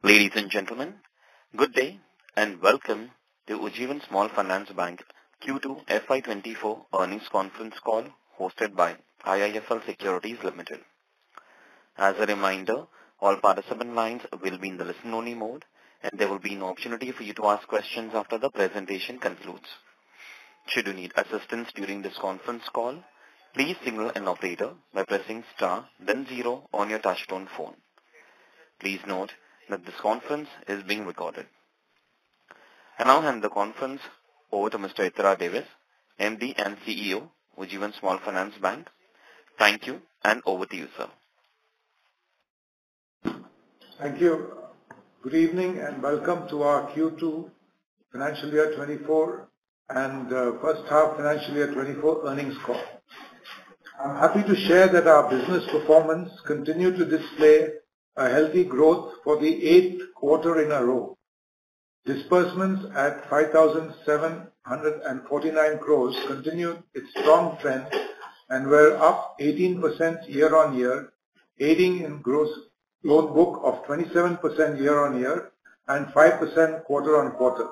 Ladies and gentlemen, good day and welcome to Ujjivan Small Finance Bank Q2 FY24 earnings conference call hosted by IIFL Securities Limited. As a reminder, all participant lines will be in the listen-only mode and there will be an opportunity for you to ask questions after the presentation concludes. Should you need assistance during this conference call, please signal an operator by pressing star then 0 on your touchtone phone. Please note that this conference is being recorded. I now hand the conference over to Mr. Itra Davis, MD and CEO, Ujjivan Small Finance Bank. Thank you, and over to you, sir. Thank you. Good evening and welcome to our Q2 financial year 24 and first half financial year 24 earnings call. I'm happy to share that our business performance continued to display a healthy growth for the 8th quarter in a row. Disbursements at 5,749 crores continued its strong trend and were up 18% year-on-year, aiding in gross loan book of 27% year-on-year and 5% quarter-on-quarter.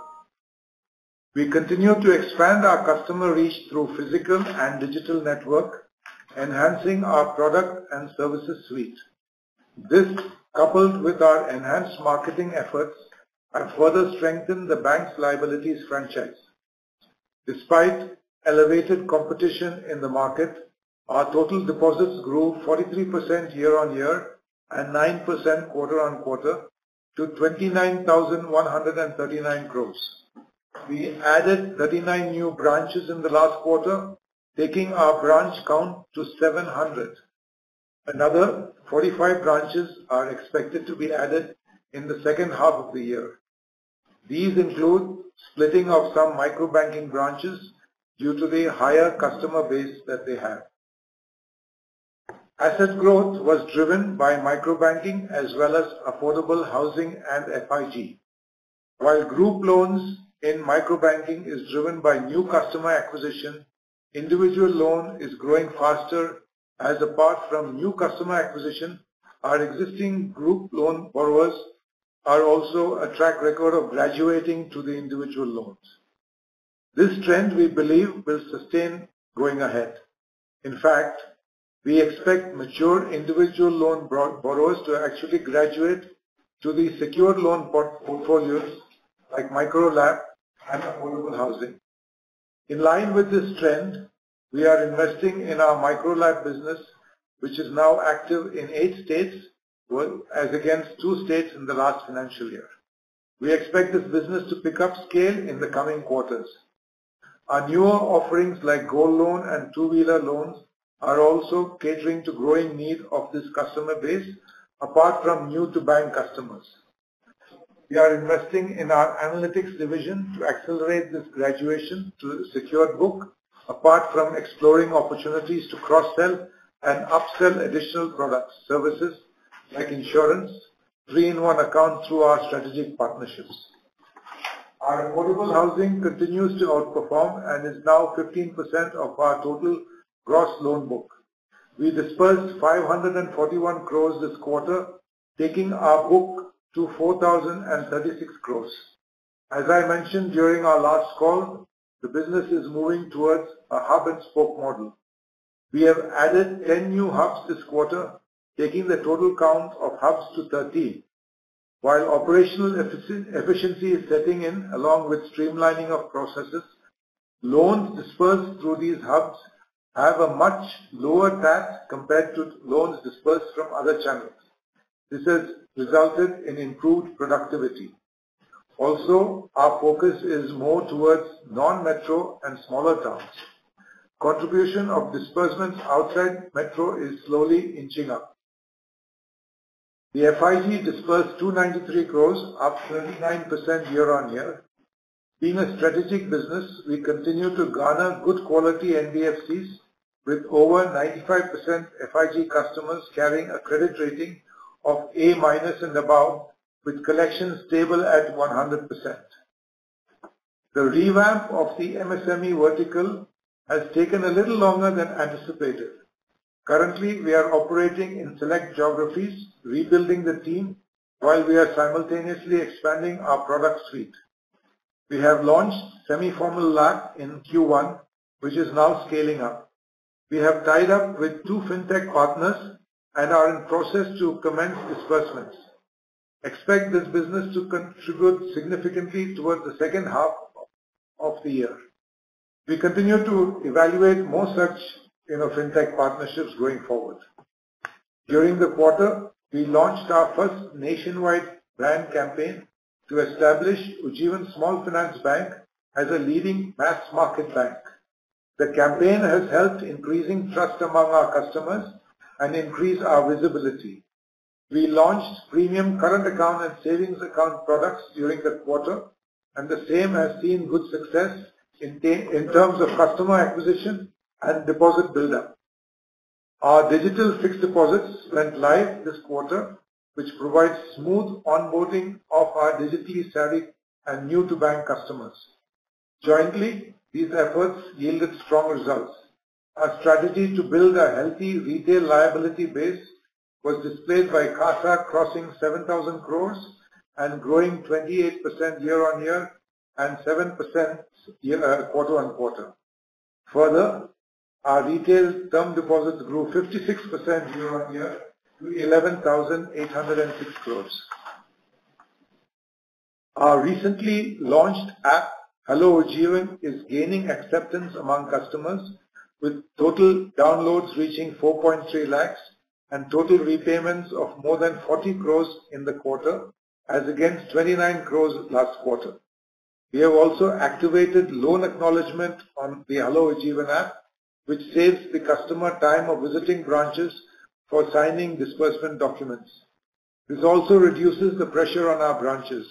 We continue to expand our customer reach through physical and digital network, enhancing our product and services suite. This, coupled with our enhanced marketing efforts, have further strengthened the bank's liabilities franchise. Despite elevated competition in the market, our total deposits grew 43% year-on-year and 9% quarter-on-quarter to 29,139 crores. We added 39 new branches in the last quarter, taking our branch count to 700. Another 45 branches are expected to be added in the second half of the year. These include splitting of some micro-banking branches due to the higher customer base that they have. Asset growth was driven by micro-banking as well as affordable housing and FIG. While group loans in micro-banking is driven by new customer acquisition, individual loan is growing faster. As apart from new customer acquisition, our existing group loan borrowers are also a track record of graduating to the individual loans. This trend we believe will sustain going ahead. In fact, we expect mature individual loan borrowers to actually graduate to the secured loan portfolios like Micro LAP and affordable housing. In line with this trend, we are investing in our Micro LAP business, which is now active in 8 states, as against 2 states in the last financial year. We expect this business to pick up scale in the coming quarters. Our newer offerings like gold loan and two-wheeler loans are also catering to growing need of this customer base, apart from new-to-bank customers. We are investing in our analytics division to accelerate this graduation to the secured book, apart from exploring opportunities to cross-sell and upsell additional products, services like insurance, 3-in-1 account through our strategic partnerships. Our affordable housing continues to outperform and is now 15% of our total gross loan book. We dispersed 541 crores this quarter, taking our book to 4,036 crores. As I mentioned during our last call, the business is moving towards a hub and spoke model. We have added 10 new hubs this quarter, taking the total count of hubs to 13. While operational efficiency is setting in along with streamlining of processes, loans dispersed through these hubs have a much lower tax compared to loans dispersed from other channels. This has resulted in improved productivity. Also, our focus is more towards non-metro and smaller towns. Contribution of disbursements outside metro is slowly inching up. The FIG dispersed 293 crores, up 39% year-on-year. Being a strategic business, we continue to garner good quality NBFCs with over 95% FIG customers carrying a credit rating of A- and above, with collections stable at 100%. The revamp of the MSME vertical has taken a little longer than anticipated. Currently, we are operating in select geographies, rebuilding the team while we are simultaneously expanding our product suite. We have launched semi-formal LAP in Q1, which is now scaling up. We have tied up with 2 fintech partners and are in process to commence disbursements. Expect this business to contribute significantly towards the second half of the year. We continue to evaluate more such fintech partnerships going forward. During the quarter, we launched our first nationwide brand campaign to establish Ujjivan Small Finance Bank as a leading mass market bank. The campaign has helped increasing trust among our customers and increase our visibility. We launched premium current account and savings account products during the quarter, and the same has seen good success in terms of customer acquisition and deposit build-up. Our digital fixed deposits went live this quarter, which provides smooth onboarding of our digitally savvy and new-to-bank customers. Jointly, these efforts yielded strong results. Our strategy to build a healthy retail liability base was displayed by CASA crossing 7,000 crores and growing 28% year-on-year and 7% quarter-on-quarter. Further, our retail term deposits grew 56% year-on-year to 11,806 crores. Our recently launched app, Hello Ujjivan, is gaining acceptance among customers, with total downloads reaching 4.3 lakhs and total repayments of more than 40 crores in the quarter, as against 29 crores last quarter. We have also activated loan acknowledgement on the Hello Ujjivan app, which saves the customer time of visiting branches for signing disbursement documents. This also reduces the pressure on our branches.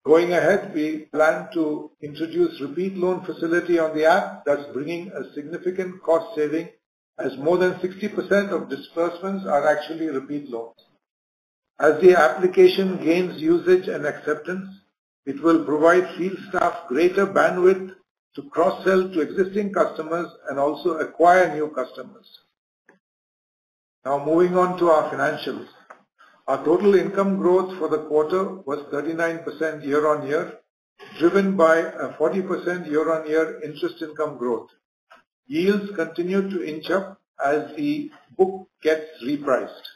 Going ahead, we plan to introduce repeat loan facility on the app, thus bringing a significant cost saving, as more than 60% of disbursements are actually repeat loans. As the application gains usage and acceptance, it will provide field staff greater bandwidth to cross-sell to existing customers and also acquire new customers. Now moving on to our financials. Our total income growth for the quarter was 39% year-on-year, driven by a 40% year-on-year interest income growth. Yields continue to inch up as the book gets repriced.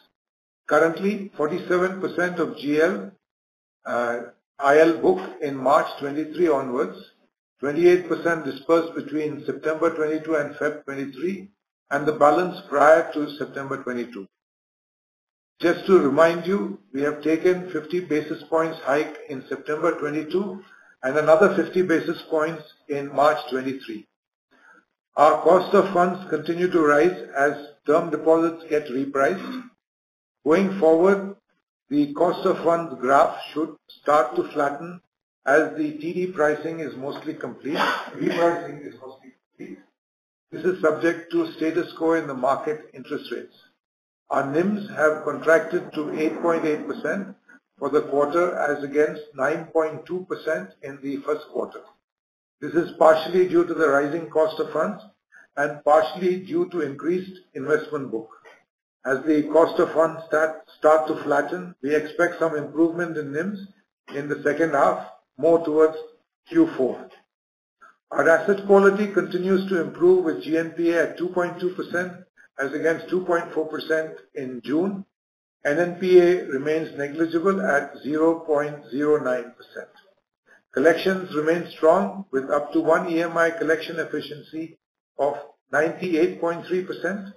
Currently, 47% of GL IL book in March 23 onwards, 28% dispersed between September 22 and Feb 23, and the balance prior to September 22. Just to remind you, we have taken 50 basis points hike in September 22 and another 50 basis points in March 23. Our cost of funds continue to rise as term deposits get repriced. Going forward, the cost of funds graph should start to flatten as the TD pricing is mostly complete. Repricing is mostly complete. This is subject to status quo in the market interest rates. Our NIMs have contracted to 8.8% for the quarter as against 9.2% in the first quarter. This is partially due to the rising cost of funds and partially due to increased investment book. As the cost of funds start to flatten, we expect some improvement in NIMs in the second half, more towards Q4. Our asset quality continues to improve with GNPA at 2.2% as against 2.4% in June. NNPA remains negligible at 0.09%. Collections remain strong with up to 1 EMI collection efficiency of 98.3%.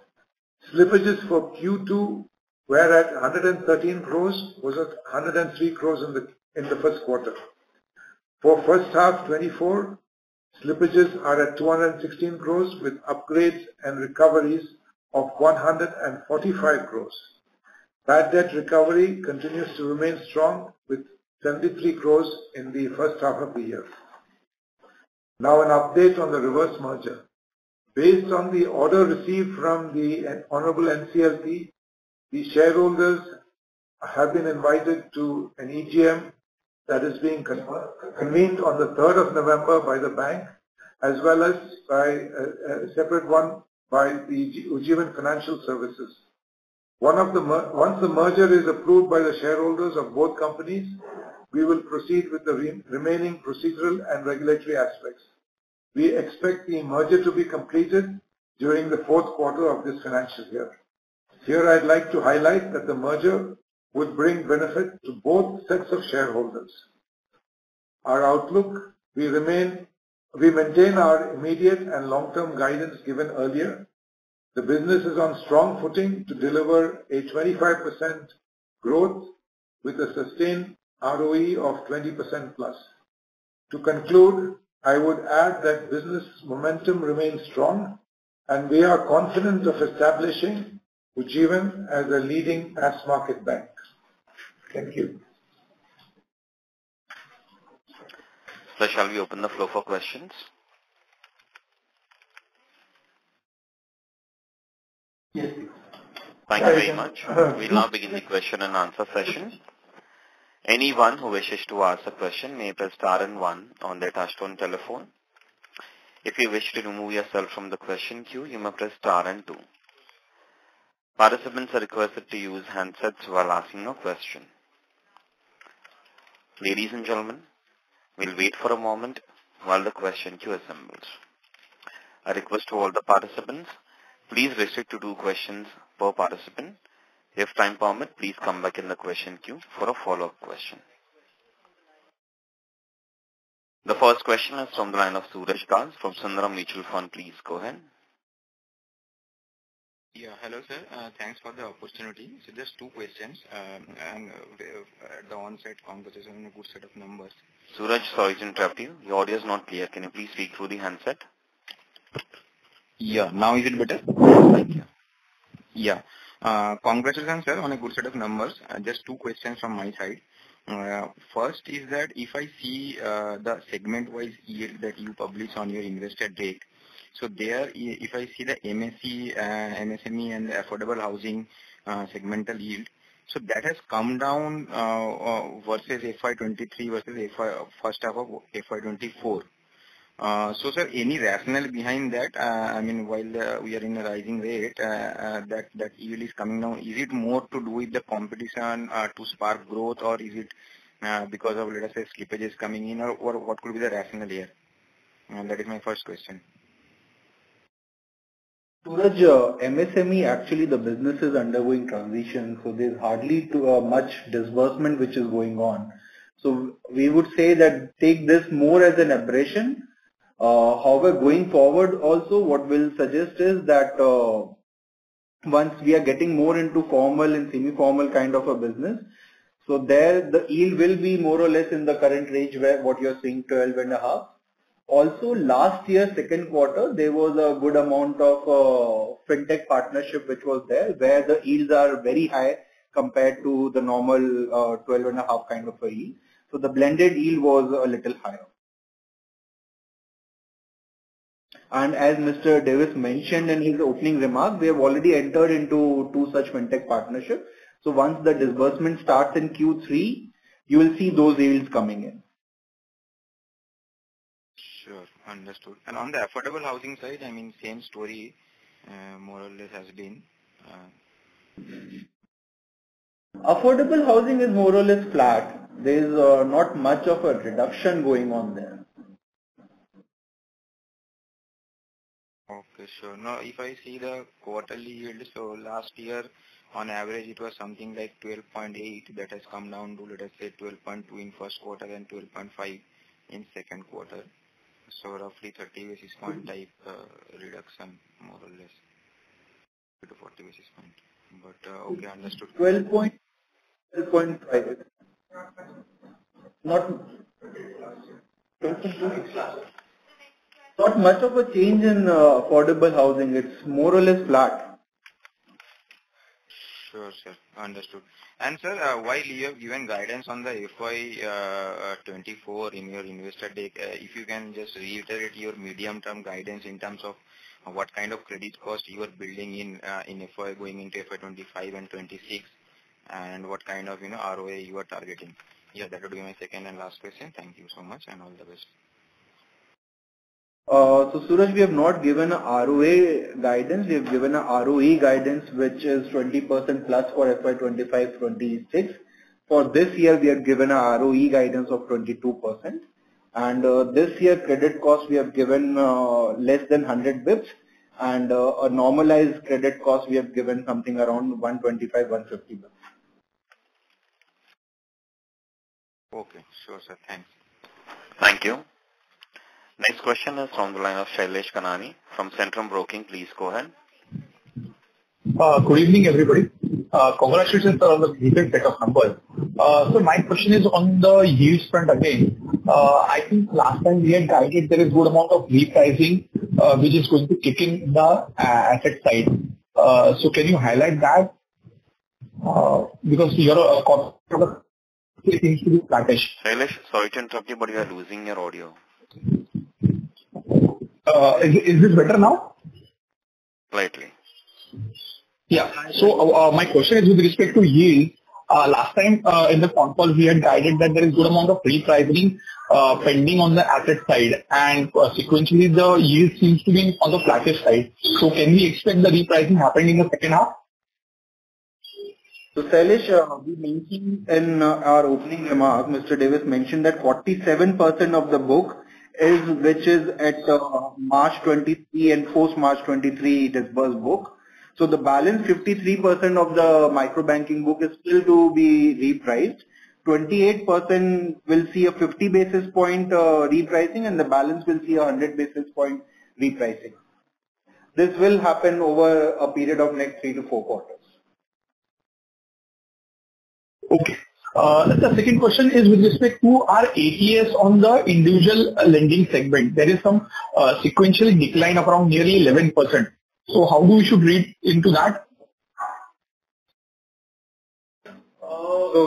Slippages for Q2 were at 113 crores, was at 103 crores in the first quarter. For first half 24, slippages are at 216 crores with upgrades and recoveries of 145 crores. Bad debt recovery continues to remain strong with 73 crores in the first half of the year. Now an update on the reverse merger. Based on the order received from the Honorable NCLT, the shareholders have been invited to an EGM that is being convened on the 3rd of November by the bank, as well as by a separate one by the Ujjivan Financial Services. Once the merger is approved by the shareholders of both companies, we will proceed with the remaining procedural and regulatory aspects. We expect the merger to be completed during the fourth quarter of this financial year. Here I'd like to highlight that the merger would bring benefit to both sets of shareholders. Our outlook, we maintain our immediate and long-term guidance given earlier. The business is on strong footing to deliver a 25% growth with a sustained ROE of 20% plus. To conclude, I would add that business momentum remains strong and we are confident of establishing Ujjivan as a leading mass market bank. Thank you. So shall we open the floor for questions? Yes. Thank you very much. We'll now begin the question and answer session. Anyone who wishes to ask a question may press star and 1 on their touchtone telephone. If you wish to remove yourself from the question queue, you may press star and 2. Participants are requested to use handsets while asking a question. Ladies and gentlemen, we'll wait for a moment while the question queue assembles. A request to all the participants, please restrict to 2 questions per participant. If time permit, please come back in the question queue for a follow-up question. The first question is from the line of Suraj Das from Sundaram Mutual Fund. Please go ahead. Yeah, hello sir. Thanks for the opportunity. So just 2 questions. And at the onset, conversation on a good set of numbers. Suraj, sorry to interrupt you. Your audio is not clear. Can you please speak through the handset? Yeah, now is it better? Thank you. Yeah. Congratulations sir on a good set of numbers. Just 2 questions from my side. First is that if I see the segment-wise yield that you publish on your investor deck, so there, if I see the MSE, MSME and the affordable housing segmental yield, so that has come down versus FY23 versus first half of FY24. So sir, any rationale behind that? I mean, while we are in a rising rate, that yield is coming down. Is it more to do with the competition to spark growth, or is it because of, let us say, slippages coming in, or what could be the rationale here? That is my first question. Suraj, MSME, actually the business is undergoing transition, so there's hardly much disbursement which is going on. So we would say that take this more as an aberration. However, going forward also what we'll suggest is that once we are getting more into formal and semi-formal kind of a business, so there the yield will be more or less in the current range where what you're seeing 12.5. Also last year second quarter there was a good amount of fintech partnership which was there where the yields are very high compared to the normal 12.5 kind of a yield. So the blended yield was a little higher. And as Mr. Davis mentioned in his opening remarks, we have already entered into 2 such fintech partnerships. So once the disbursement starts in Q3, you will see those yields coming in. Sure, understood. And on the affordable housing side, I mean, same story more or less has been. Affordable housing is more or less flat. There is not much of a reduction going on there. Okay, sure. Now, if I see the quarterly yield, so last year on average it was something like 12.8 that has come down to, let us say, 12.2 in first quarter and 12.5 in second quarter. So roughly 30 basis point type reduction, more or less, to 40 basis point. But okay, understood. 12.5. Not much of a change in affordable housing. It's more or less flat. Sure, sir. Understood. And sir, while you have given guidance on the FY24 in your investor deck, if you can just reiterate your medium-term guidance in terms of what kind of credit cost you are building in FY going into FY25 and 26, and what kind of ROA you are targeting. Yeah, that would be my second and last question. Thank you so much, and all the best. So Suraj, we have not given a ROA guidance. We have given a ROE guidance, which is 20% plus for FY 25-26. For this year, we have given a ROE guidance of 22%. And this year, credit cost, we have given less than 100 bips. And a normalized credit cost, we have given something around 125, 150 bips. Okay, sure, sir. Thanks. Thank you. Next question is from the line of Shailesh Kanani from Centrum Broking. Please go ahead. Good evening, everybody. Congratulations on the recent set of numbers. So my question is on the yields front again. I think last time we had guided there is good amount of repricing which is going to kick in the asset side. So can you highlight that? Because your corporate seems to be flattish. Shailesh, sorry to interrupt you, but you are losing your audio. Is this better now? Slightly. Yeah. So my question is with respect to yield. Last time in the phone call we had guided that there is good amount of repricing pending on the asset side, and sequentially the yield seems to be on the flattish side. So can we expect the repricing happening in the second half? So Shailesh, we mentioned in our opening remark, Mr. Davis mentioned that 47% of the book which is at March 23 and post March 23 disbursed book. So the balance 53% of the micro banking book is still to be repriced. 28% will see a 50 basis point repricing, and the balance will see a 100 basis point repricing. This will happen over a period of next 3 to 4 quarters. Okay. The second question is with respect to our ATS on the individual lending segment. There is some sequential decline of around nearly 11%. So how do we should read into that?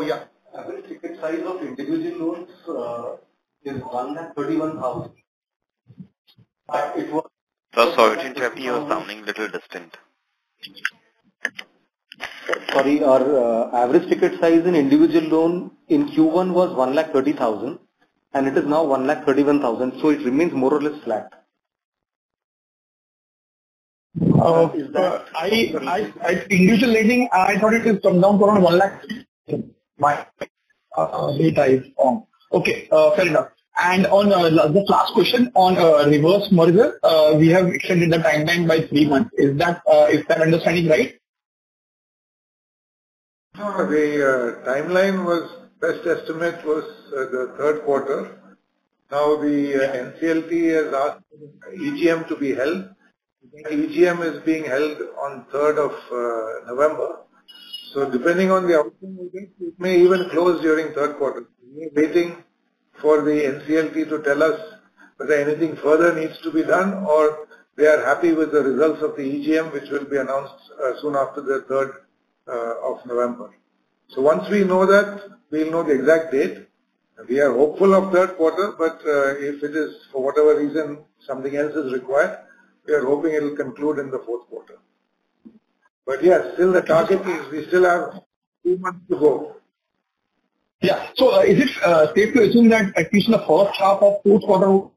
Yeah, average ticket size of individual loans is 131,000. It was. So sorry to interrupt you, are sounding little distant. Sorry, our average ticket size in individual loan in Q1 was 1,30,000 and it is now 1,31,000. So it remains more or less flat. I individual lending, I thought it is come down to around 1 lakh. My data is on. Okay, fair enough. And on the last question on reverse merger, we have extended the timeline by 3 months. Is that understanding right? No, the timeline was, best estimate was the third quarter. Now the NCLT has asked EGM to be held. EGM is being held on 3rd of November. So depending on the outcome of it, it may even close during third quarter. We are waiting for the NCLT to tell us whether anything further needs to be done or they are happy with the results of the EGM, which will be announced soon after the 3rd of November. So once we know that, we'll know the exact date. We are hopeful of third quarter, but if it is for whatever reason something else is required, we are hoping it will conclude in the fourth quarter. But yes, still the target is we still have 2 months to go. Yeah. So is it safe to assume that at least in the first half of fourth quarter,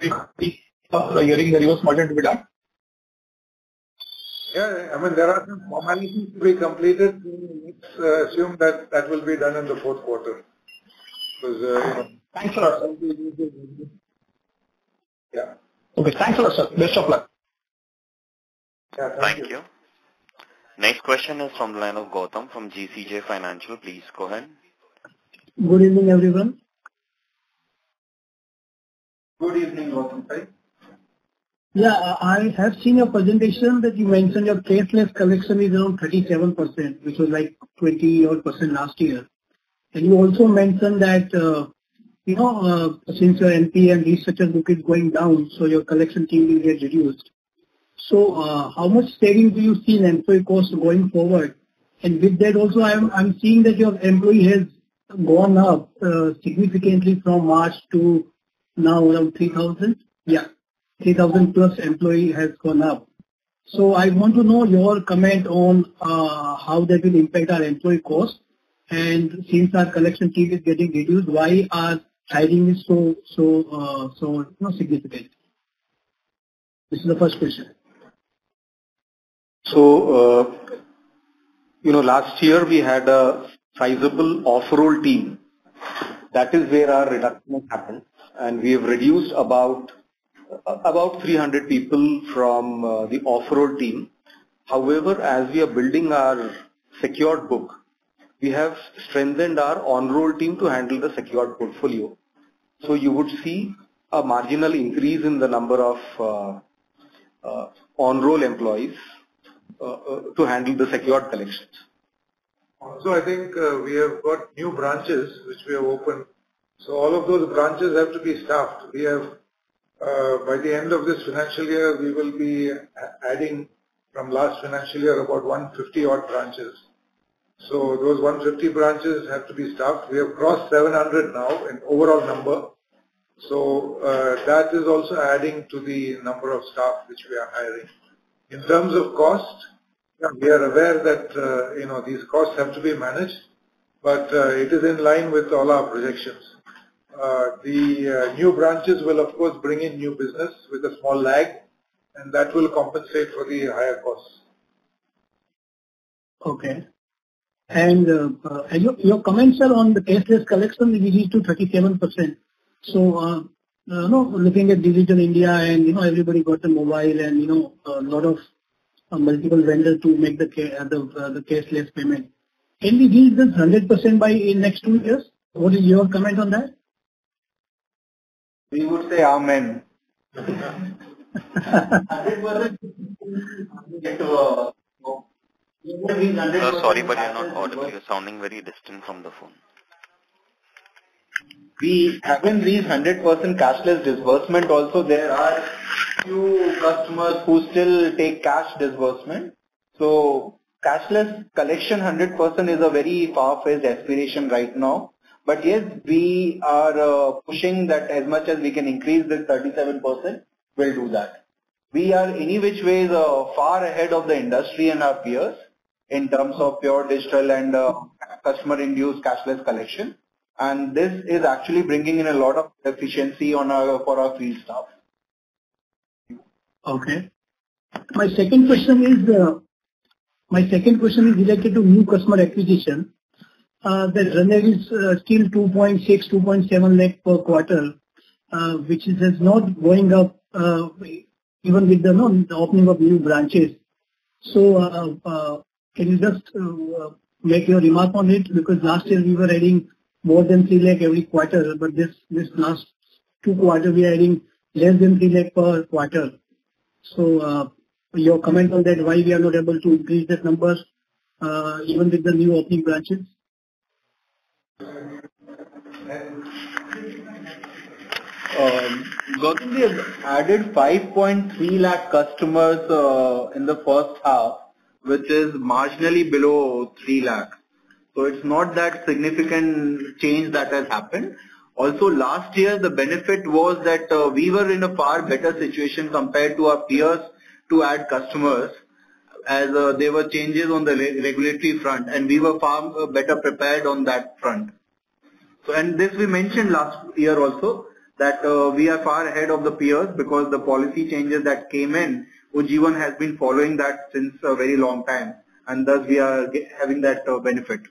hearing the reverse merger to be done? Yeah, I mean, there are some formalities to be completed. Let's assume that that will be done in the fourth quarter. Because, thanks a lot. Yeah. Okay, thanks a lot, sir. Best of luck. Yeah, Thank you. Next question is from the line of Gautam from GCJ Financial. Please go ahead. Good evening, everyone. Good evening, Gautam. Right? Yeah, I have seen your presentation that you mentioned your caseless collection is around 37%, which was like 20% last year. And you also mentioned that, since your NPA and restructured book is going down, so your collection team will get reduced. So, how much saving do you see in employee costs going forward? And with that also, I'm seeing that your employee has gone up significantly from March to now around 3,000. Yeah. 3,000 plus employee has gone up. So I want to know your comment on how that will impact our employee cost. And since our collection team is getting reduced, why our hiring is so significant? This is the first question. So, last year we had a sizable off-roll team. That is where our reduction happened, and we have reduced about 300 people from the off-roll team. However, as we are building our secured book, we have strengthened our on-roll team to handle the secured portfolio. So you would see a marginal increase in the number of on-roll employees to handle the secured collections. Also, I think we have got new branches which we have opened. So all of those branches have to be staffed. We have, by the end of this financial year, we will be adding from last financial year about 150 odd branches. So those 150 branches have to be staffed. We have crossed 700 now in overall number. So that is also adding to the number of staff which we are hiring. In terms of cost, we are aware that these costs have to be managed, but it is in line with all our projections. The new branches will of course bring in new business with a small lag, and that will compensate for the higher costs. Okay. And your comments are on the cashless collection, we reached to 37%. So, looking at Digital India and, everybody got a mobile and, a lot of multiple vendors to make the cashless payment. Can we reach this 100% by in next 2 years? What is your comment on that? We would say amen. Sorry, but you're not audible. You're sounding very distant from the phone. We haven't reached 100% cashless disbursement. Also, there are few customers who still take cash disbursement. So, cashless collection 100% is a very far-fetched aspiration right now. But yes, we are pushing that as much as we can increase this 37%, we'll do that. We are any which ways far ahead of the industry and our peers in terms of pure digital and customer-induced cashless collection. And this is actually bringing in a lot of efficiency for our field staff. Okay. My second question is related to new customer acquisition. The run rate is still 2.6, 2.7 lakh per quarter, which has not going up even with the opening of new branches. So, can you just make your remark on it? Because last year we were adding more than 3 lakh every quarter, but this last 2 quarters we are adding less than 3 lakh per quarter. So, your comment on that, why we are not able to increase that numbers even with the new opening branches? Gautam, we have added 5.3 lakh customers in the first half, which is marginally below 3 lakh. So it's not that significant change that has happened. Also, last year the benefit was that we were in a far better situation compared to our peers to add customers, as there were changes on the regulatory front, and we were far better prepared on that front. So, and this we mentioned last year also, that we are far ahead of the peers because the policy changes that came in, Ujjivan has been following that since a very long time, and thus we are having that benefit.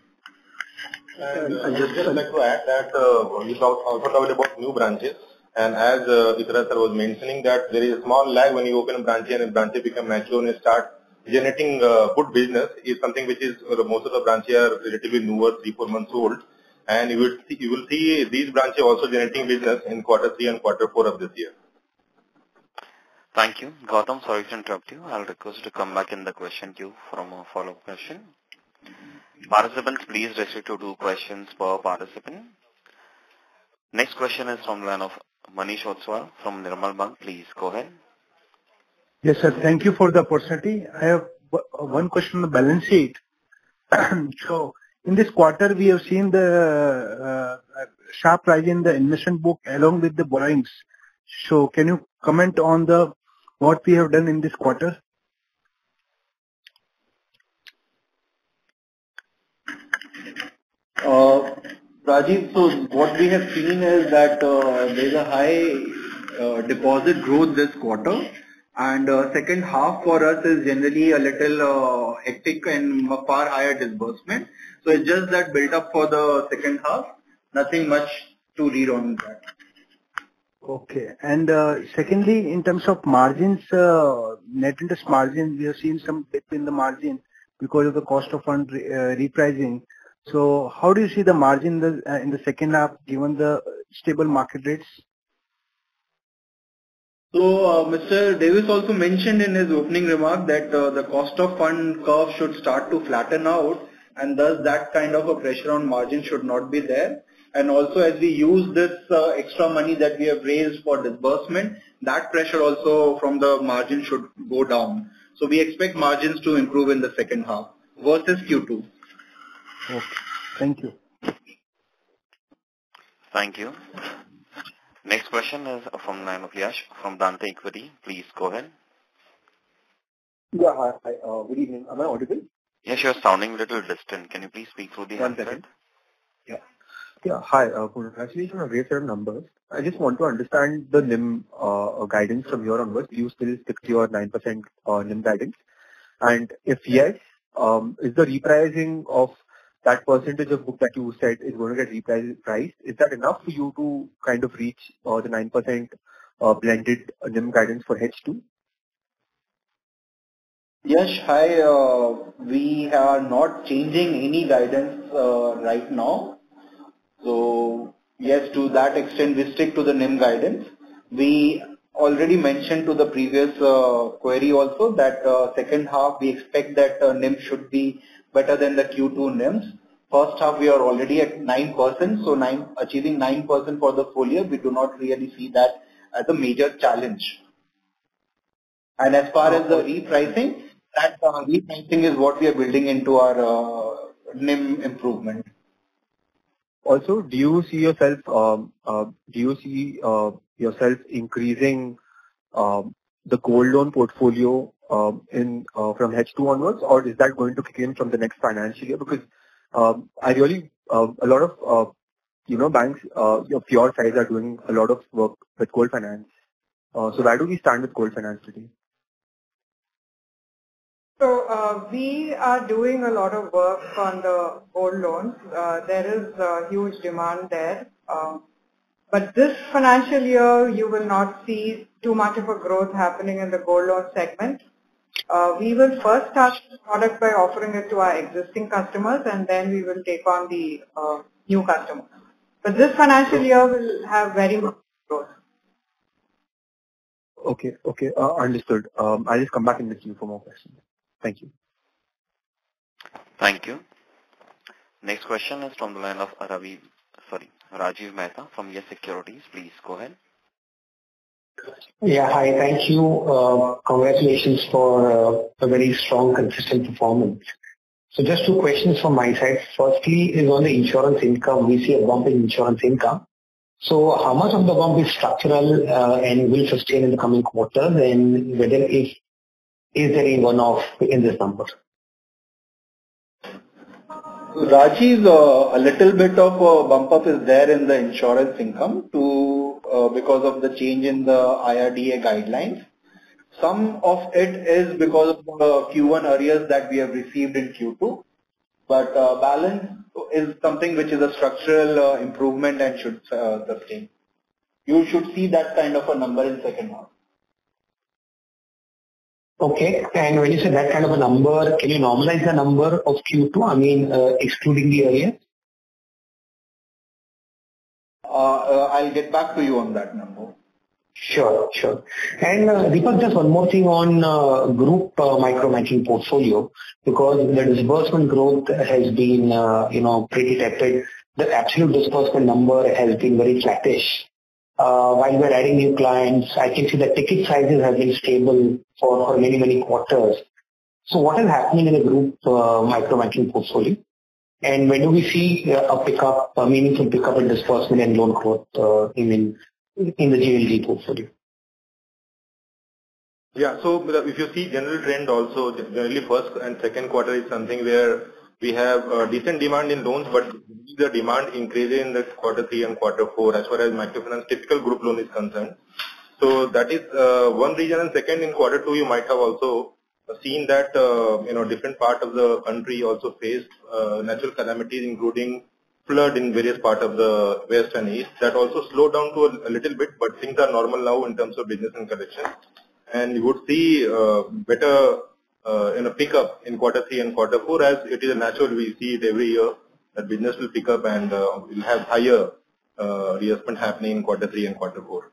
And I just like to add that you also talked about new branches, and as Ithra sir was mentioning that there is a small lag when you open a branch and a branch become mature and start generating good business is something which is most of the branches are relatively newer, 3-4 months old, and you will see these branches also generating business in Q3 and Q4 of this year. Thank you. Gautam, sorry to interrupt you. I'll request you to come back in the question queue for a follow-up question. Participants, please restrict to 2 questions per participant. Next question is from the line of Manish Otswal from Nirmal Bang. Please go ahead. Yes, sir. Thank you for the opportunity. I have one question on the balance sheet. So, in this quarter, we have seen the sharp rise in the investment book along with the borrowings. So, can you comment on what we have done in this quarter? Rajiv, so what we have seen is that there is a high deposit growth this quarter, And second half for us is generally a little hectic and far higher disbursement. So it's just that built up for the second half. Nothing much to read on that. Okay. And secondly, in terms of margins, net interest margin, we have seen some dip in the margin because of the cost of fund repricing. So how do you see the margin in the second half given the stable market rates? So Mr. Davis also mentioned in his opening remark that the cost of fund curve should start to flatten out, and thus that kind of a pressure on margin should not be there. And also as we use this extra money that we have raised for disbursement, that pressure also from the margin should go down. So we expect margins to improve in the second half versus Q2. Okay. Thank you. Thank you. Next question is from the line of Yash from Dante Equity. Please go ahead. Yeah, hi. Good evening. Am I audible? Yes, you're sounding a little distant. Can you please speak through the One handset? second. Yeah, hi. Congratulations on a great set of numbers. I just want to understand the NIM guidance from here onwards. Do you still stick to your 9% NIM guidance? And if yes, is the repricing of that percentage of book that you said is going to get repriced, is that enough for you to kind of reach the 9% blended NIM guidance for H2? Yes, hi. We are not changing any guidance right now. So yes, to that extent, we stick to the NIM guidance. We already mentioned to the previous query also that second half we expect that NIM should be better than the Q2 NIMs. First half we are already at 9%, so achieving 9% for the full year, we do not really see that as a major challenge. And as far as the repricing, that repricing is what we are building into our NIM improvement. Also, do you see yourself increasing the gold loan portfolio from H2 onwards, or is that going to kick in from the next financial year? Because I really a lot of banks of your size are doing a lot of work with gold finance. So where do we stand with gold finance today? So we are doing a lot of work on the gold loans. There is a huge demand there. But this financial year, you will not see too much of a growth happening in the gold loan segment. We will first start the product by offering it to our existing customers, and then we will take on the new customers. But this financial year will have very much growth. Okay, understood. I'll just come back in the queue for more questions. Thank you. Thank you. Next question is from the line of Rajiv Mehta from Yes Securities. Please go ahead. Yeah, hi. Thank you. Congratulations for a very strong, consistent performance. So just two questions from my side. Firstly is on the insurance income. We see a bump in insurance income. So how much of the bump is structural and will sustain in the coming quarters, and whether is there any one-off in this number? Rajiv, a little bit of a bump up is there in the insurance income because of the change in the IRDA guidelines. Some of it is because of the Q1 arrears that we have received in Q2, but balance is something which is a structural improvement and should sustain. You should see that kind of a number in second half. Okay. And when you say that kind of a number, can you normalize the number of Q2? I mean, excluding the arrears? I'll get back to you on that number. Sure. And Deepak, just one more thing on group micro banking portfolio, because the disbursement growth has been, pretty tepid. The absolute disbursement number has been very flattish. While we're adding new clients, I can see the ticket sizes have been stable for many, many quarters. So what is happening in the group micro banking portfolio? And when do we see a meaningful pickup in disbursement and loan growth in the GLG portfolio? Yeah, so if you see general trend also, generally first and second quarter is something where we have decent demand in loans, but the demand increases in the quarter 3 and quarter 4 as far as microfinance typical group loan is concerned. So that is one reason. And second, in quarter two, you might have also seen that different part of the country also faced natural calamities, including flood in various part of the west and east. That also slowed down to a little bit, but things are normal now in terms of business and collection. And you would see better pickup in quarter three and quarter four, as it is natural. We see it every year that business will pick up and will have higher reimbursement happening in quarter three and quarter four.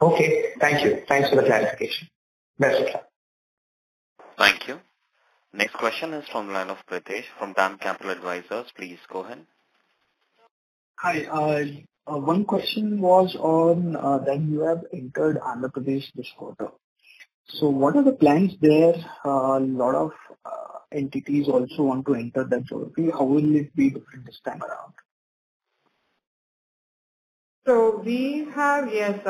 Okay, thank you. Thanks for the clarification. Best of luck. Thank you. Next question is from the line of Pritesh from DAM Capital Advisors. Please go ahead. Hi. One question was on that you have entered Andhra Pradesh this quarter. So what are the plans there? A lot of entities also want to enter that geography. How will it be different this time around? So we have, yes,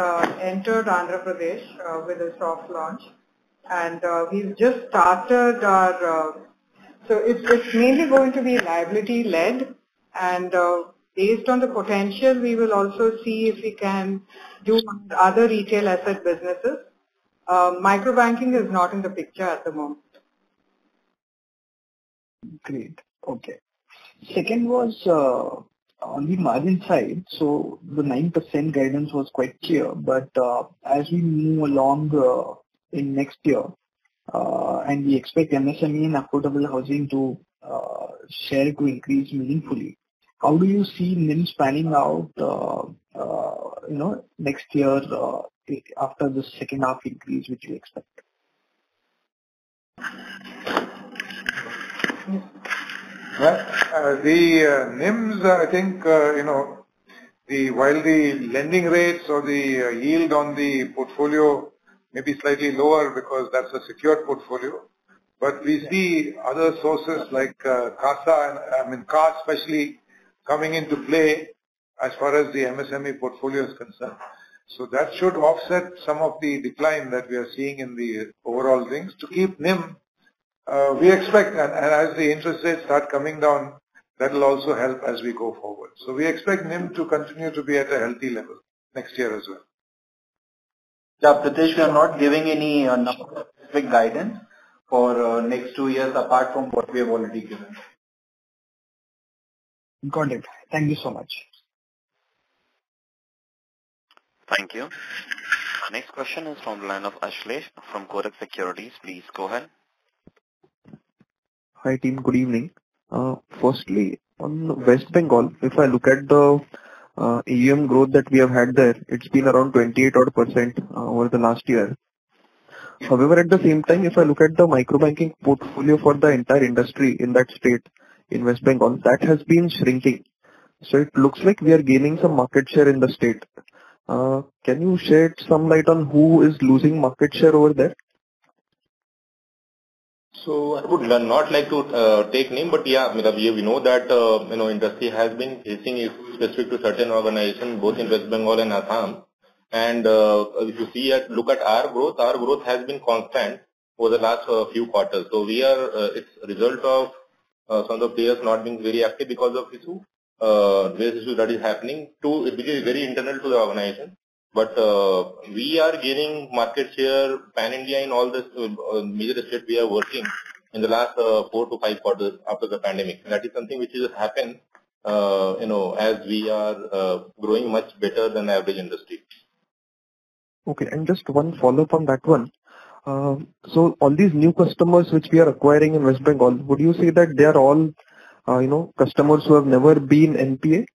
entered Andhra Pradesh with a soft launch. And we've just started our, so it's mainly going to be liability led, and based on the potential, we will also see if we can do other retail asset businesses. Microbanking is not in the picture at the moment. Great. Okay. Second was on the margin side. So the 9% guidance was quite clear, but as we move along in next year, and we expect MSME and affordable housing to share to increase meaningfully, how do you see NIMs panning out, next year after the second half increase which you expect? Well, the NIMs, I think, while the lending rates or the yield on the portfolio may be slightly lower because that's a secured portfolio, but we see other sources like CASA and CASA especially coming into play as far as the MSME portfolio is concerned. So that should offset some of the decline that we are seeing in the overall things. To keep NIM, we expect, and as the interest rates start coming down, that will also help as we go forward. So we expect NIM to continue to be at a healthy level next year as well. Yeah, Pritesh, we are not giving any specific guidance for next 2 years apart from what we have already given. Got it. Thank you so much. Thank you. Next question is from the line of Ashlesh from Kotak Securities. Please go ahead. Hi team, good evening. Firstly, on West Bengal, if I look at the AUM growth that we have had there, it's been around 28% over the last year. However, at the same time, if I look at the microbanking portfolio for the entire industry in that state, in West Bengal, that has been shrinking. So it looks like we are gaining some market share in the state. Can you shed some light on who is losing market share over there? So I would not like to take name, but yeah, we know that industry has been facing issues specific to certain organizations both in West Bengal and Assam. And if you see look at our growth has been constant over the last few quarters. So we are it's a result of some of the players not being very active because of various issues that is happening. Which is very internal to the organization. But we are gaining market share pan-India in all the major states we are working in the last 4 to 5 quarters after the pandemic. That is something which has happened, as we are growing much better than the average industry. Okay, and just one follow-up on that one. So all these new customers which we are acquiring in West Bengal, would you say that they are all, customers who have never been NPA?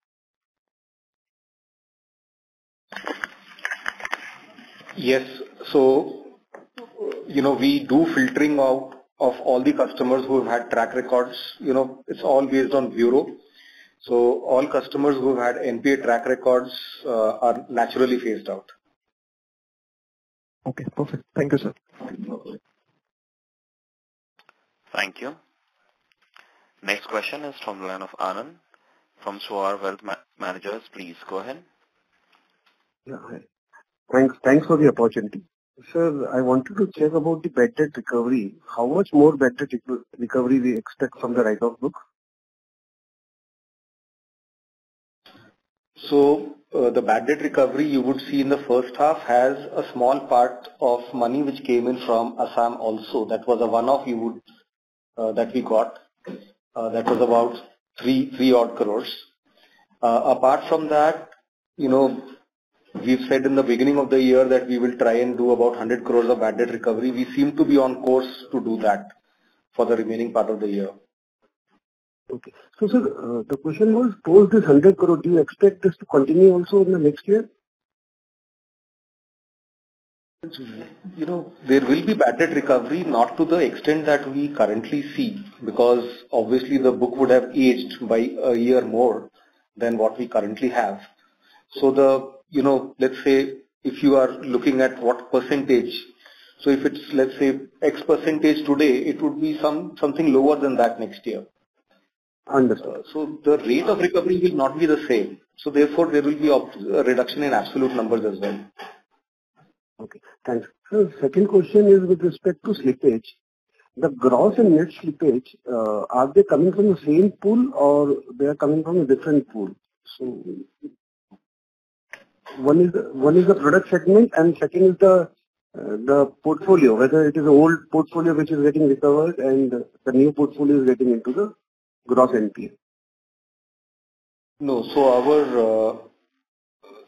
Yes. So, we do filtering out of all the customers who have had track records. It's all based on bureau. So all customers who have had NPA track records are naturally phased out. Okay, perfect. Thank you, sir. Thank you. Next question is from the line of Anand from Swar Wealth Managers. Please go ahead. Yeah, hi. Thanks for the opportunity. Sir, I wanted to check about the bad debt recovery. How much more bad debt recovery we expect from the write-off book? So, the bad debt recovery you would see in the first half has a small part of money which came in from Assam also. That was a one-off that we got. That was about 3 odd crores. Apart from that, we've said in the beginning of the year that we will try and do about 100 crores of bad debt recovery. We seem to be on course to do that for the remaining part of the year. Okay. So, sir, the question was, post this 100 crore, do you expect this to continue also in the next year? There will be bad debt recovery, not to the extent that we currently see, because obviously the book would have aged by a year more than what we currently have. So let's say if you are looking at what percentage, so if it's, let's say, X percentage today, it would be something lower than that next year. Understood. So the rate of recovery will not be the same. So therefore, there will be a reduction in absolute numbers as well. Okay, thanks. So second question is with respect to slippage. The gross and net slippage, are they coming from the same pool or they are coming from a different pool? So one is the product segment and second is the portfolio, whether it is an old portfolio which is getting recovered and the new portfolio is getting into the gross NPA. No, so our,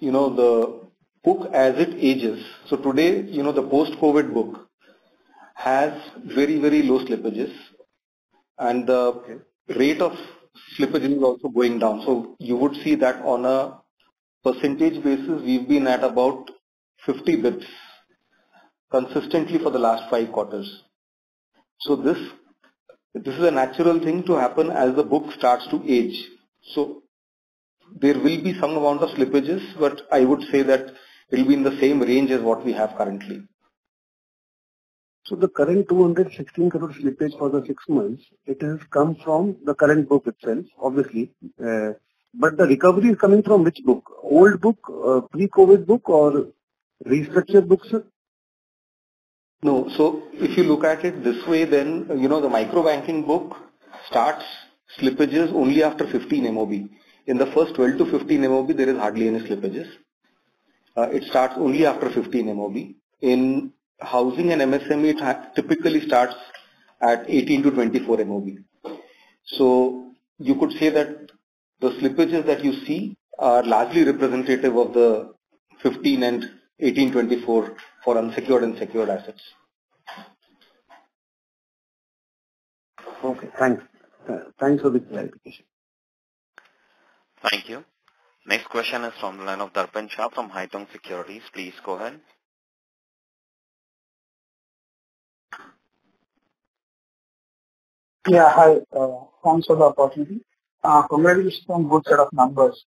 the book as it ages. So today, the post-COVID book has very, very low slippages and the rate of slippage is also going down. So you would see that on a percentage basis, we've been at about 50 bits consistently for the last 5 quarters. So this is a natural thing to happen as the book starts to age. So there will be some amount of slippages, but I would say that it will be in the same range as what we have currently. So the current 216 crore slippage for the 6 months, it has come from the current book itself, obviously. But the recovery is coming from which book? Old book, pre-COVID book or restructured books? No, so if you look at it this way, then, the micro banking book starts slippages only after 15 MOB. In the first 12 to 15 MOB, there is hardly any slippages. It starts only after 15 MOB. In housing and MSME, it typically starts at 18 to 24 MOB. So you could say that the slippages that you see are largely representative of the 15 and 1824 for unsecured and secured assets. Okay, thanks. Thanks for the clarification. Thank you. Next question is from the line of Darpan Shah from Haitong Securities. Please go ahead. Yeah, hi. Thanks for the opportunity. Congratulations on good set of numbers.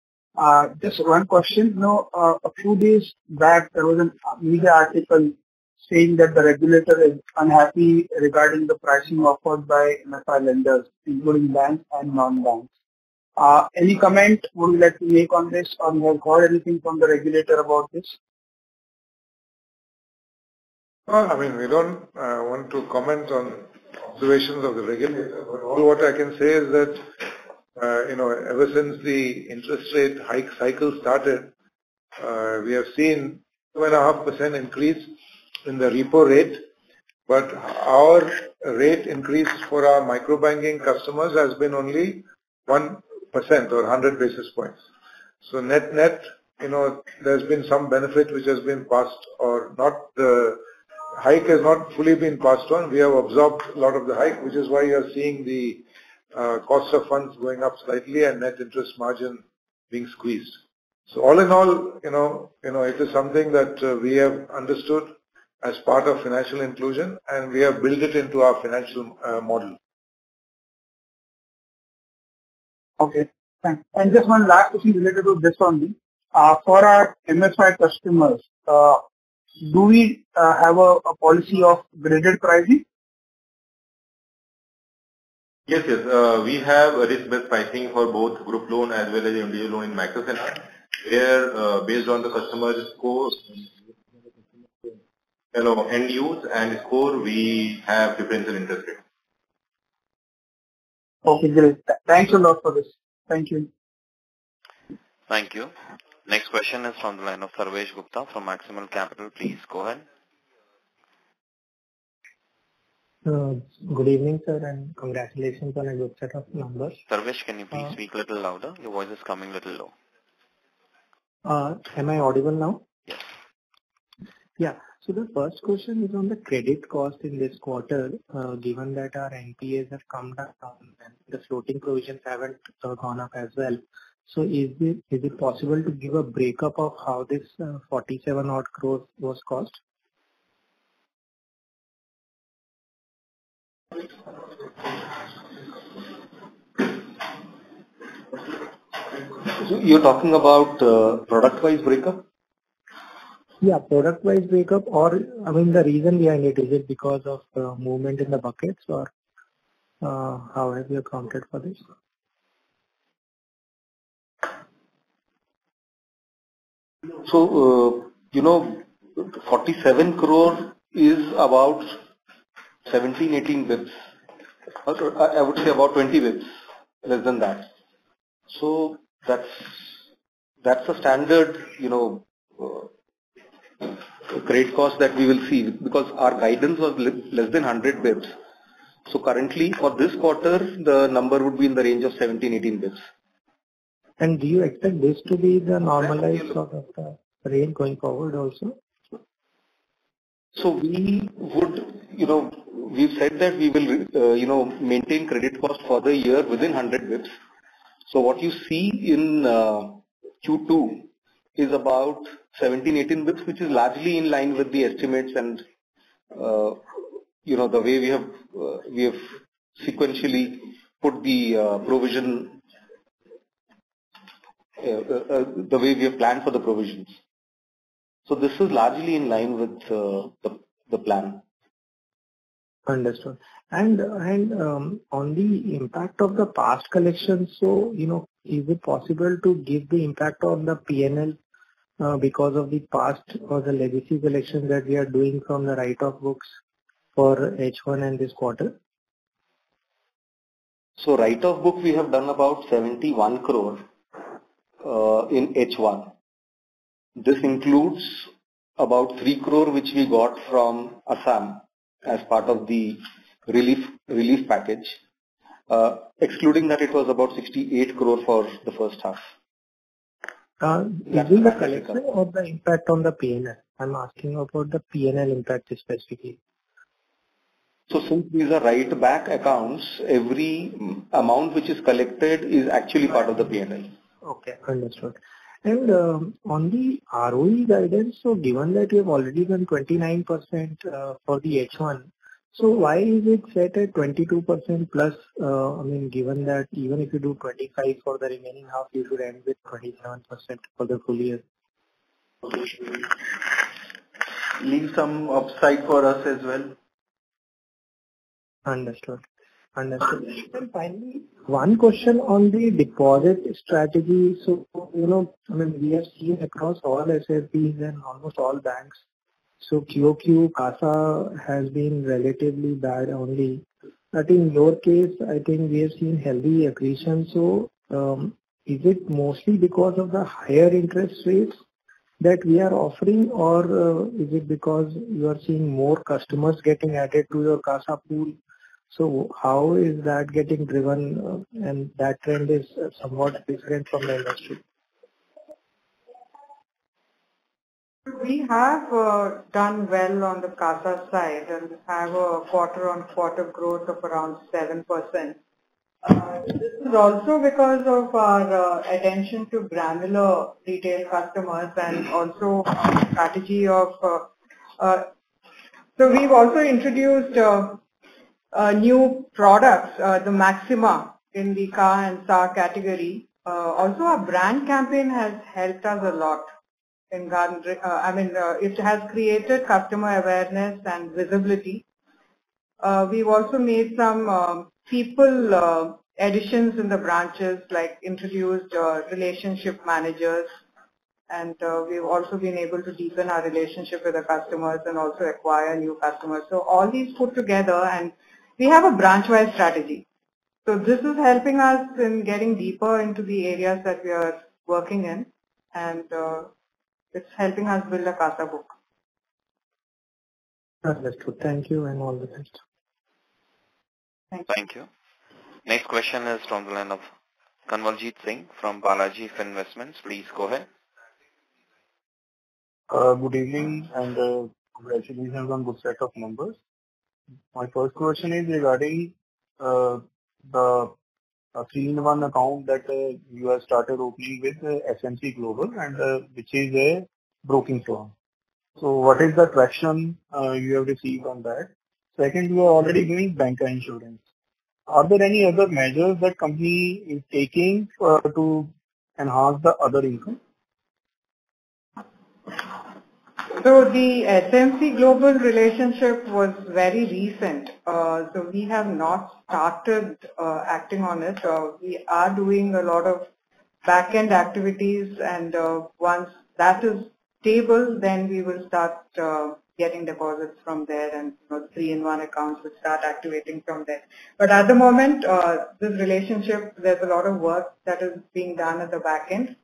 Just one question. A few days back, there was a media article saying that the regulator is unhappy regarding the pricing offered by MFI lenders, including banks and non-banks. Any comment would you like to make on this, or you have heard anything from the regulator about this? Well, we don't want to comment on observations of the regulator, but all what I can say is that, ever since the interest rate hike cycle started, we have seen 2.5% increase in the repo rate, but our rate increase for our micro banking customers has been only 1% or 100 basis points. So net, there's been some benefit which has been passed or not. The hike has not fully been passed on. We have absorbed a lot of the hike, which is why you are seeing the cost of funds going up slightly and net interest margin being squeezed. So all in all, it is something that we have understood as part of financial inclusion, and we have built it into our financial model. Okay, thanks. And just one last question related to this only. For our MFI customers, do we have a policy of graded pricing? Yes. We have a risk-based pricing for both group loan as well as individual loan in microfinance, where based on the customer's score, end use and score, we have differential interest rate. Okay, great. Thanks a lot for this. Thank you. Thank you. Next question is from the line of Sarvesh Gupta from Maximal Capital. Please go ahead. Good evening, sir, and congratulations on a good set of numbers. Sarvesh, can you please speak a little louder? Your voice is coming a little low. Am I audible now? Yes. Yeah. So the first question is on the credit cost in this quarter, given that our NPAs have come down and the floating provisions haven't gone up as well. So is it possible to give a breakup of how this 47 odd crores was cost? So you're talking about product-wise breakup? Yeah, product-wise breakup, or I mean the reason behind it, is it because of movement in the buckets, or how have you accounted for this? So, 47 crore is about 17, 18 bits. I would say about 20 bits, less than that. So that's a standard, credit cost that we will see, because our guidance was less than 100 bits. So currently for this quarter, the number would be in the range of 17, 18 bits. And do you expect this to be the normalized sort of range going forward also? So we would, we've said that we will, maintain credit cost for the year within 100 bits. So what you see in Q2 is about 17, 18 bits, which is largely in line with the estimates and, the way we have sequentially put the provision, the way we have planned for the provisions. So this is largely in line with the plan. Understood. And on the impact of the past collections, so, is it possible to give the impact on the PNL because of the past or the legacy collections that we are doing from the write-off books for H1 and this quarter? So write-off book we have done about 71 crore in H1. This includes about 3 crore which we got from Assam as part of the relief package. Excluding that, it was about 68 crore for the first half. Is it the collection or the impact on the PNL? I'm asking about the PNL impact specifically. So since these are write-back accounts, every amount which is collected is actually part of the PNL. Okay, understood. And on the ROE guidance, so given that you have already done 29% for the H1, so why is it set at 22% plus? Given that even if you do 25 for the remaining half, you should end with 27% for the full year. Leave some upside for us as well. Understood. And finally, one question on the deposit strategy. So, we have seen across all SFBs and almost all banks. So QOQ CASA has been relatively bad only. But in your case, I think we have seen healthy accretion. So, is it mostly because of the higher interest rates that we are offering, or is it because you are seeing more customers getting added to your CASA pool? So how is that getting driven, and that trend is somewhat different from the industry? We have done well on the CASA side and have a quarter-on-quarter growth of around 7%. This is also because of our attention to granular retail customers and also strategy of. So we've also introduced new products, the Maxima in the car and SAR category. Also, our brand campaign has helped us a lot. It has created customer awareness and visibility. We've also made some people additions in the branches, like introduced relationship managers, and we've also been able to deepen our relationship with the customers and also acquire new customers. So all these put together, and we have a branch-wise strategy. So this is helping us in getting deeper into the areas that we are working in. and it's helping us build a CASA book. Understood. Thank you and all the best. Thank you. Next question is from the line of Kanwaljit Singh from Balaji Investments. Please go ahead. Good evening and congratulations on good set of numbers. My first question is regarding the 3-in-1 account that you have started opening with SMC Global and which is a broking firm. So what is the traction you have received on that? Second, you are already doing banca insurance. Are there any other measures that company is taking to enhance the other income? So the SMC Global relationship was very recent. So we have not started acting on it. We are doing a lot of back-end activities, and once that is stable, then we will start getting deposits from there, and 3-in-1 accounts will start activating from there. But at the moment, this relationship, there's a lot of work that is being done at the back end.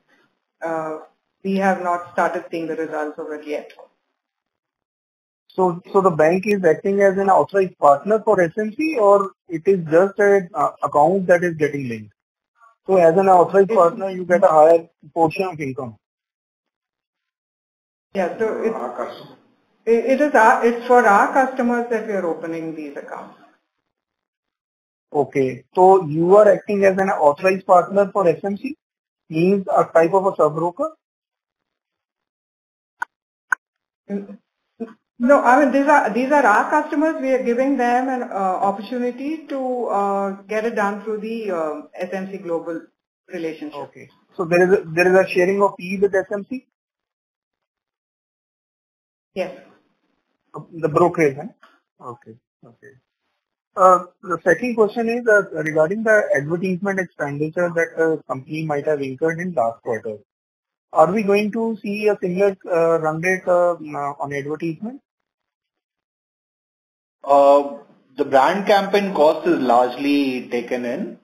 We have not started seeing the results of it yet. So the bank is acting as an authorized partner for SMC, or it is just an account that is getting linked? So as an authorized partner, you get a higher portion of income. Yeah, so it's for our customers that we are opening these accounts. Okay, so you are acting as an authorized partner for SMC, means a type of a sub-broker? No, I mean these are our customers. We are giving them an opportunity to get it done through the SMC Global relationship. Okay, so there is a sharing of fee with SMC? Yes. The brokerage, huh? Okay. The second question is regarding the advertisement expenditure that the company might have incurred in last quarter. Are we going to see a similar run rate on advertisement? The brand campaign cost is largely taken in.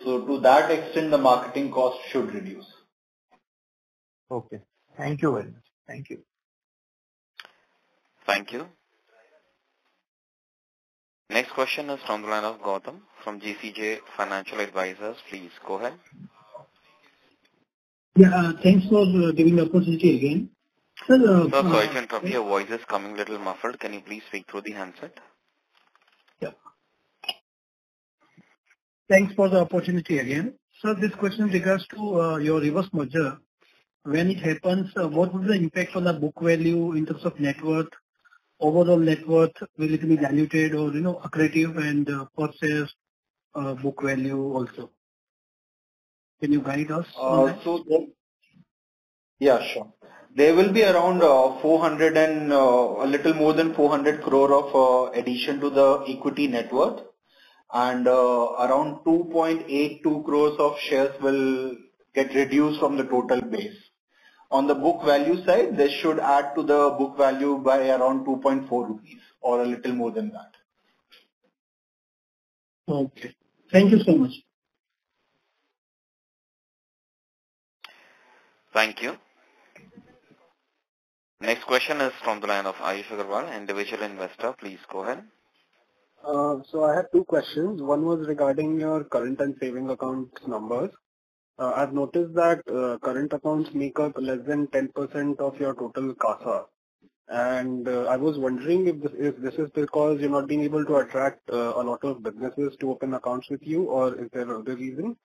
So to that extent, the marketing cost should reduce. Okay. Thank you very much. Thank you. Thank you. Next question is from the line of Gautam from GCJ Financial Advisors. Please go ahead. Yeah, thanks for giving the opportunity again. Sir, sorry to interrupt. Your voice is coming a little muffled. Can you please speak through the handset? Yeah. Thanks for the opportunity again. So this question regards to your reverse merger. When it happens, what would be the impact on the book value in terms of net worth? Overall net worth, will it be diluted or accretive, and purchase book value also? Can you guide us on that? Yeah, sure. There will be around 400 and a little more than 400 crore of addition to the equity net worth, and around 2.82 crores of shares will get reduced from the total base. On the book value side, this should add to the book value by around 2.4 rupees or a little more than that. Okay. Thank you so much. Thank you. Next question is from the line of Ayush Agarwal, individual investor. Please go ahead. So I have two questions. One was regarding your current and saving accounts numbers. I've noticed that current accounts make up less than 10% of your total CASA. And I was wondering if this is because you're not being able to attract a lot of businesses to open accounts with you, or is there another reason?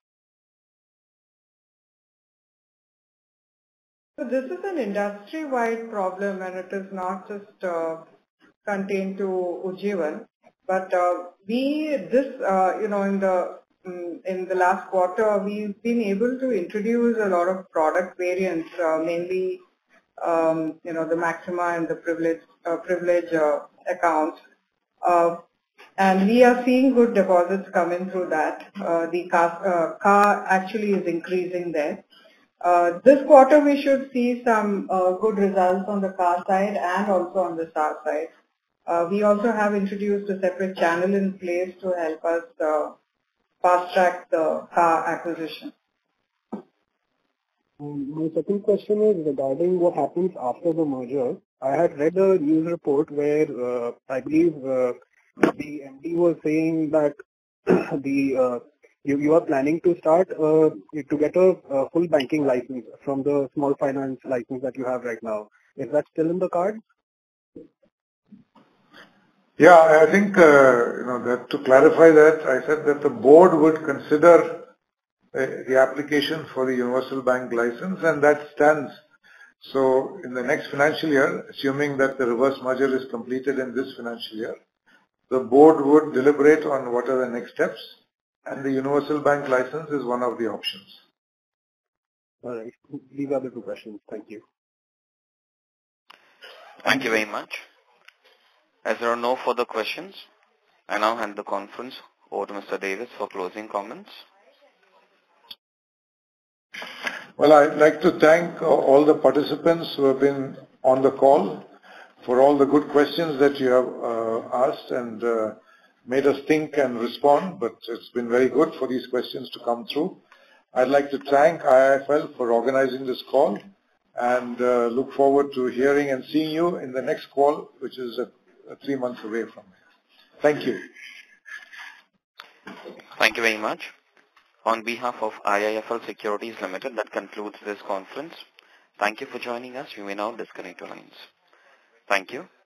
So this is an industry-wide problem, and it is not just contained to Ujjivan. But in the last quarter, we've been able to introduce a lot of product variants, mainly the maxima and the privilege accounts, and we are seeing good deposits coming through that. The CAR actually is increasing there. This quarter, we should see some good results on the CAR side and also on the SAR side. We also have introduced a separate channel in place to help us fast track the CAR acquisition. My second question is regarding what happens after the merger. I had read a news report where I believe the MD was saying that you are planning to start to get a full banking license from the small finance license that you have right now. Is that still in the card? Yeah, I think, that to clarify that, I said that the board would consider the application for the universal bank license, and that stands. So in the next financial year, assuming that the reverse merger is completed in this financial year, the board would deliberate on what are the next steps, and the universal bank license is one of the options. All right. These are the two questions. Thank you. Thank you very much. As there are no further questions, I now hand the conference over to Mr. Davis for closing comments. Well, I'd like to thank all the participants who have been on the call for all the good questions that you have asked and made us think and respond, but it's been very good for these questions to come through. I'd like to thank IIFL for organizing this call and look forward to hearing and seeing you in the next call, which is 3 months away from here. Thank you. Thank you very much. On behalf of IIFL Securities Limited, that concludes this conference. Thank you for joining us. You may now disconnect your lines. Thank you.